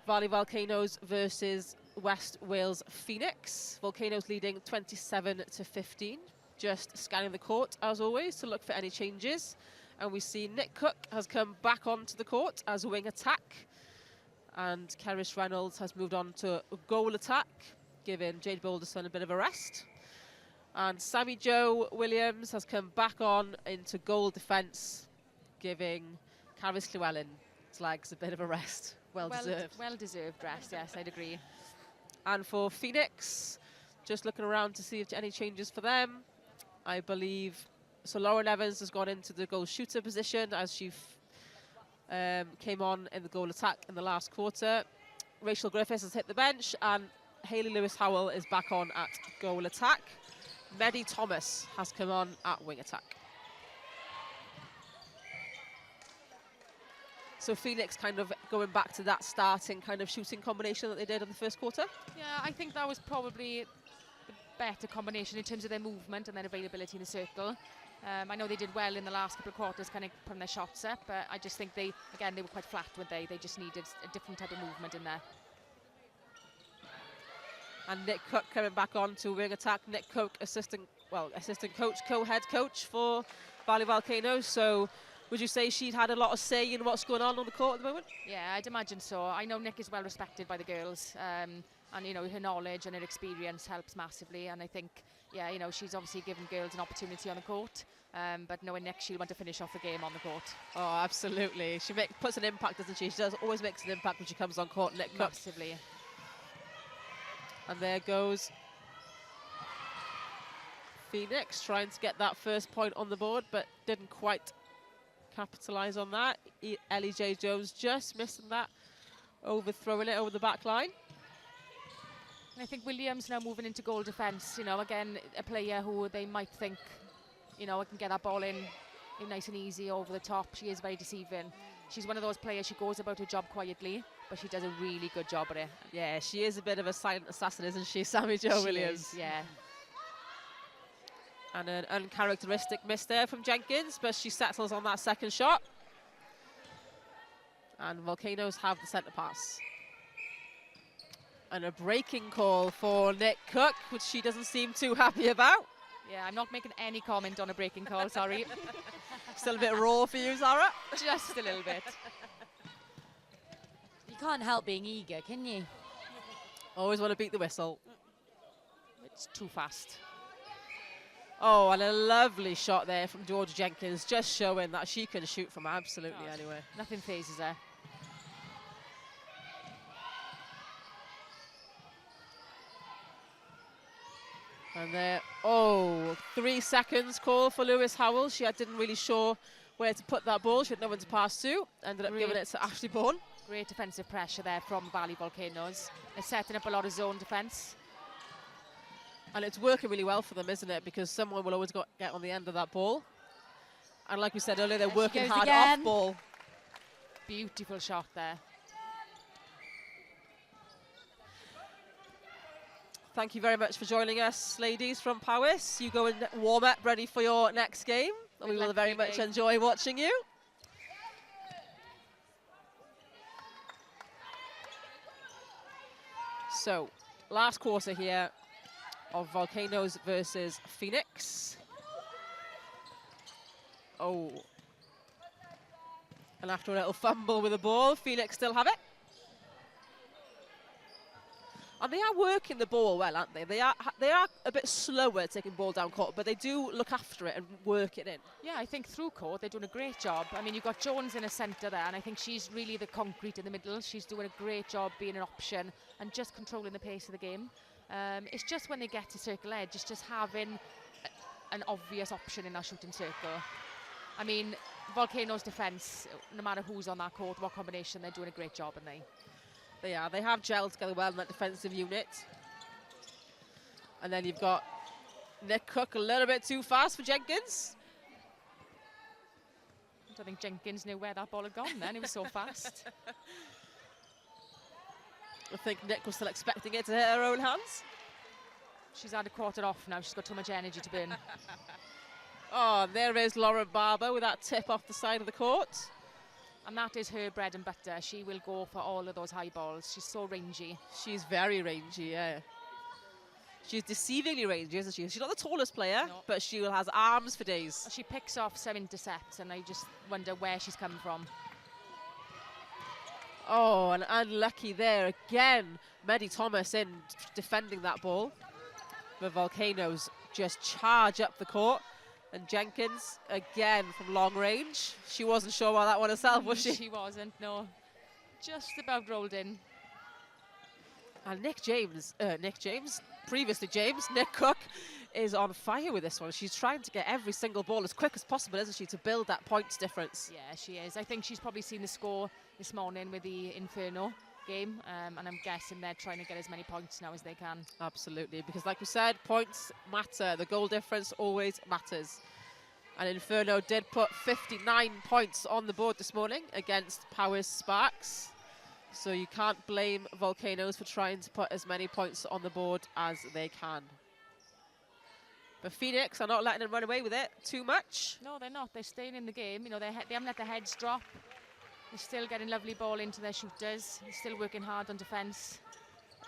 Valley Volcanoes versus West Wales Phoenix. Volcanoes leading 27-15. Just scanning the court as always to look for any changes. And we see Nick Cook has come back onto the court as wing attack. And Kerrish Reynolds has moved on to goal attack, giving Jade Boulderson a bit of a rest. And Sammy Jo Williams has come back on into goal defence, giving Caris Llewellyn's legs a bit of a rest. Well deserved. Well deserved rest, yes, I'd agree. And for Phoenix, just looking around to see if any changes for them. I believe, so Lauren Evans has gone into the goal shooter position as she came on in the goal attack in the last quarter. Rachel Griffiths has hit the bench, and Hayley Lewis-Howell is back on at goal attack. Maddie Thomas has come on at wing attack. So Phoenix kind of going back to that starting kind of shooting combination that they did in the first quarter? Yeah, I think that was probably the better combination in terms of their movement and their availability in the circle. I know they did well in the last couple of quarters, kind of putting their shots up, but I just think they were quite flat, weren't they? They just needed a different type of movement in there. And Nick Cook coming back on to wing attack. Nick Cook, assistant coach, co-head coach for Valley Volcanoes. So would you say she'd had a lot of say in what's going on the court at the moment? Yeah, I'd imagine so. I know Nick is well respected by the girls, and you know, her knowledge and her experience helps massively. And I think, yeah, you know, she's obviously given girls an opportunity on the court, but knowing Nick, she'll want to finish off the game on the court. Oh, absolutely. She puts an impact, doesn't she? She always makes an impact when she comes on court, Nick Cook. Massively. And there goes Phoenix trying to get that first point on the board, but didn't quite capitalise on that. Ellie J. Jones just missing that, overthrowing it over the back line. And I think Williams now moving into goal defence, you know, again, a player who they might think, you know, can get that ball in nice and easy over the top. She is very deceiving. She's one of those players, she goes about her job quietly, but she does a really good job at it. Yeah, she is a bit of a silent assassin, isn't she, Sammy Jo Williams? Is, yeah. And an uncharacteristic miss there from Jenkins, but she settles on that second shot. And Volcanoes have the centre pass. And a breaking call for Nick Cook, which she doesn't seem too happy about. Yeah, I'm not making any comment on a breaking call, sorry. Still a bit raw for you, Zara? Just a little bit. You can't help being eager, can you? Always want to beat the whistle. It's too fast. Oh, and a lovely shot there from Georgia Jenkins, just showing that she can shoot from absolutely anywhere. Nothing phases her. And there, 3 seconds call for Lewis-Howell. She didn't really sure where to put that ball. She had no one to pass to. Ended up giving it to Ashley Bourne. Great defensive pressure there from Valley Volcanoes. They're setting up a lot of zone defence. And it's working really well for them, isn't it? Because someone will always get on the end of that ball. And like we said earlier, they're working hard off ball. Beautiful shot there. Thank you very much for joining us, ladies from Powys. You go and warm up, ready for your next game. And we will very much enjoy watching you. So, last quarter here of Volcanoes versus Phoenix. Oh. And after a little fumble with the ball, Phoenix still have it. And they are working the ball well, aren't they? They are a bit slower taking ball down court, but they do look after it and work it in. Yeah, I think through court they're doing a great job. I mean, you've got Jones in a centre there, and I think she's really the concrete in the middle. She's doing a great job being an option and just controlling the pace of the game. It's just when they get to circle edge, it's just having an obvious option in our shooting circle. I mean, Volcanoes defence, no matter who's on that court, what combination, they're doing a great job, aren't they? They are. They have gelled together well in that defensive unit. And then you've got Nick Cook a little bit too fast for Jenkins. I don't think Jenkins knew where that ball had gone then. It was so fast. I think Nick was still expecting it to hit her own hands. She's had a quarter off now. She's got too much energy to burn. Oh, there is Lauren Barber with that tip off the side of the court. And that is her bread and butter. She will go for all of those high balls. She's so rangy. She's very rangy, yeah. She's deceivingly rangy, isn't she? She's not the tallest player, no, but she has arms for days. She picks off some intercepts, and I just wonder where she's coming from. Oh, and unlucky there again. Maddie Thomas in defending that ball. The Volcanoes just charge up the court. And Jenkins, again, from long range. She wasn't sure about that one herself, was she? She wasn't, no. Just about rolled in. And Nick Cook, is on fire with this one. She's trying to get every single ball as quick as possible, isn't she, to build that points difference. Yeah, she is. I think she's probably seen the score this morning with the Inferno game, and I'm guessing they're trying to get as many points now as they can. Absolutely, because like we said, points matter. The goal difference always matters. And Inferno did put 59 points on the board this morning against Powys Sparks. So you can't blame Volcanoes for trying to put as many points on the board as they can. But Phoenix are not letting them run away with it too much. No, they're not. They're staying in the game. You know, they haven't let their heads drop. They're still getting lovely ball into their shooters. They're still working hard on defence.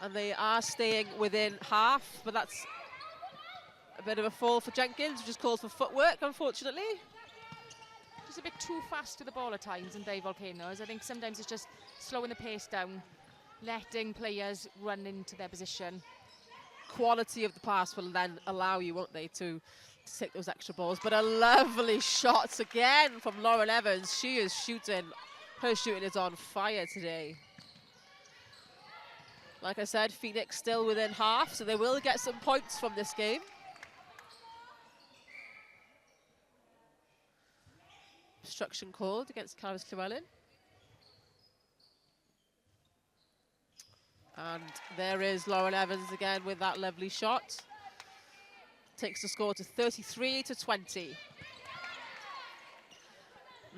And they are staying within half, but that's a bit of a fall for Jenkins, which is called for footwork, unfortunately. Just a bit too fast to the ball at times in Volcanoes. I think sometimes it's just slowing the pace down, letting players run into their position. Quality of the pass will then allow you, won't they, to take those extra balls. But a lovely shot again from Lauren Evans. She is shooting. Her shooting is on fire today. Like I said, Phoenix still within half, so they will get some points from this game. Obstruction called against Caris Llewellyn. And there is Lauren Evans again with that lovely shot. Takes the score to 33-20.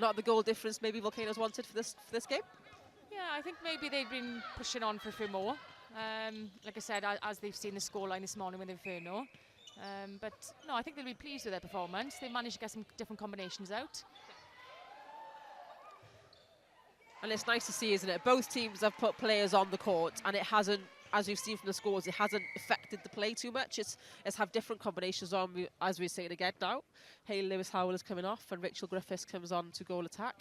Not the goal difference maybe Volcanoes wanted for this game? Yeah, I think maybe they've been pushing on for a few more. Like I said, as they've seen the scoreline this morning with Inferno. But no, I think they'll be pleased with their performance. They managed to get some different combinations out. And it's nice to see, isn't it? Both teams have put players on the court, and it hasn't, as you've seen from the scores, it hasn't affected the play too much. It's have different combinations on, as we're saying again now. Hayley Lewis-Howell is coming off, and Rachel Griffiths comes on to goal attack.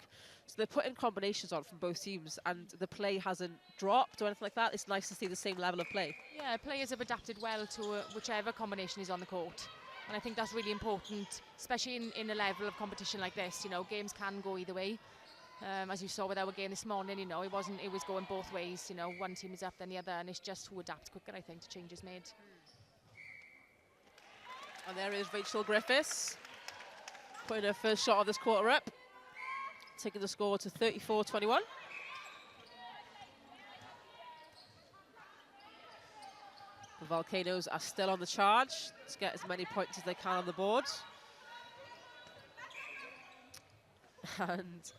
So they're putting combinations on from both teams, and the play hasn't dropped or anything like that. It's nice to see the same level of play. Yeah, players have adapted well to whichever combination is on the court. And I think that's really important, especially in a level of competition like this. You know, games can go either way. As you saw with our game this morning, you know, it was going both ways. You know, one team is up than the other, and it's just who adapts quicker, I think, to changes made. And there is Rachel Griffiths putting her first shot of this quarter up, taking the score to 34-21. The Volcanoes are still on the charge to get as many points as they can on the board. And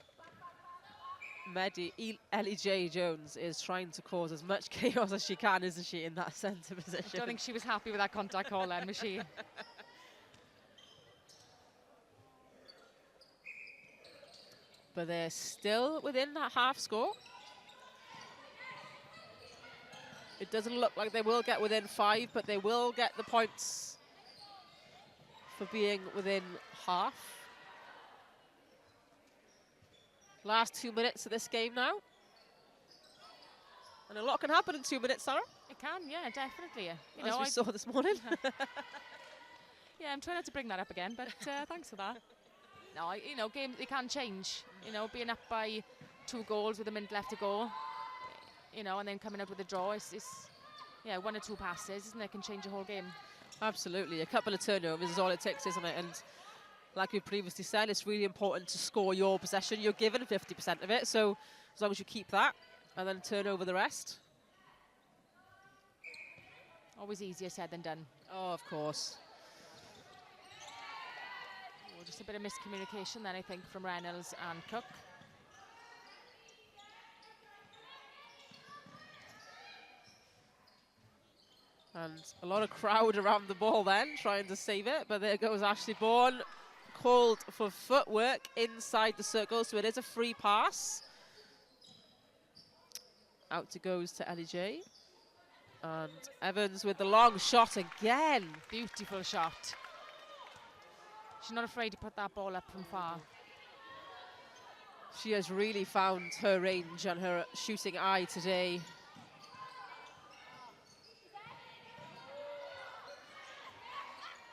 Ellie J. Jones is trying to cause as much chaos as she can, isn't she, in that centre position? I don't think she was happy with that contact call then, was she? But they're still within that half score. It doesn't look like they will get within 5, but they will get the points for being within half. Last 2 minutes of this game now. And a lot can happen in 2 minutes, Sarah. It can, yeah, definitely. You As know, we saw this morning. Yeah, I'm trying not to bring that up again, but thanks for that. No, you know, games, they can change. You know, being up by 2 goals with a minute left to go, you know, and then coming out with a draw, it's yeah, 1 or 2 passes, isn't it, can change the whole game. Absolutely. A couple of turnovers is all it takes, isn't it? And like we previously said, it's really important to score your possession. You're given 50% of it, so as long as you keep that and then turn over the rest. Always easier said than done. Oh, of course. Oh, just a bit of miscommunication then, I think, from Reynolds and Cook. And a lot of crowd around the ball then, trying to save it. But there goes Ashley Bourne, called for footwork inside the circle. So it is a free pass. Out it goes to Ellie J. And Evans with the long shot again. Beautiful shot. She's not afraid to put that ball up from far. She has really found her range and her shooting eye today.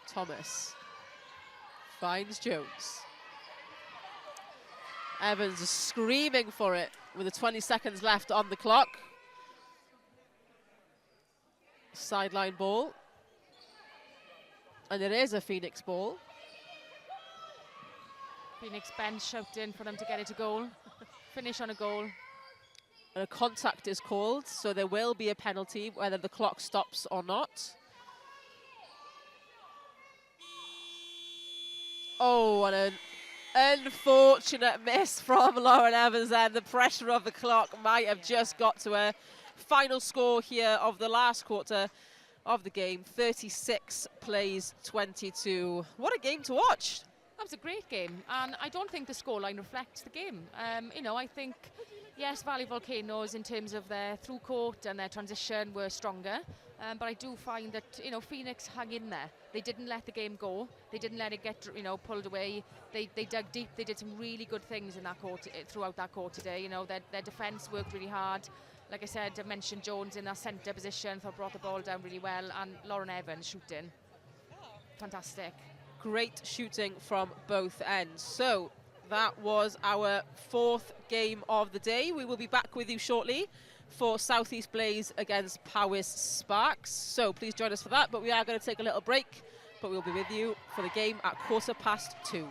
Thomas finds Jones. Evans is screaming for it with the 20 seconds left on the clock. Sideline ball. And it is a Phoenix ball. Phoenix bench shouting for them to get it to goal. Finish on a goal. And a contact is called, so there will be a penalty whether the clock stops or not. Oh, what an unfortunate miss from Lauren Evans there. The pressure of the clock might have just got to her. Final score here of the last quarter of the game, 36 plays 22. What a game to watch. That was a great game, and I don't think the scoreline reflects the game. You know, I think, yes, Valley Volcanoes in terms of their through court and their transition were stronger, but I do find that, you know, Phoenix hung in there. They didn't let the game go. They didn't let it get, you know, pulled away. They dug deep. They did some really good things in that court, throughout that court today. You know, their defence worked really hard. Like I said, I mentioned Jones in that centre position, thought brought the ball down really well, and Lauren Evans shooting. Fantastic. Great shooting from both ends. So that was our 4th game of the day. We will be back with you shortly for Southeast Blaze against Powys Sparks. So please join us for that. But we are going to take a little break. But we'll be with you for the game at 2:15.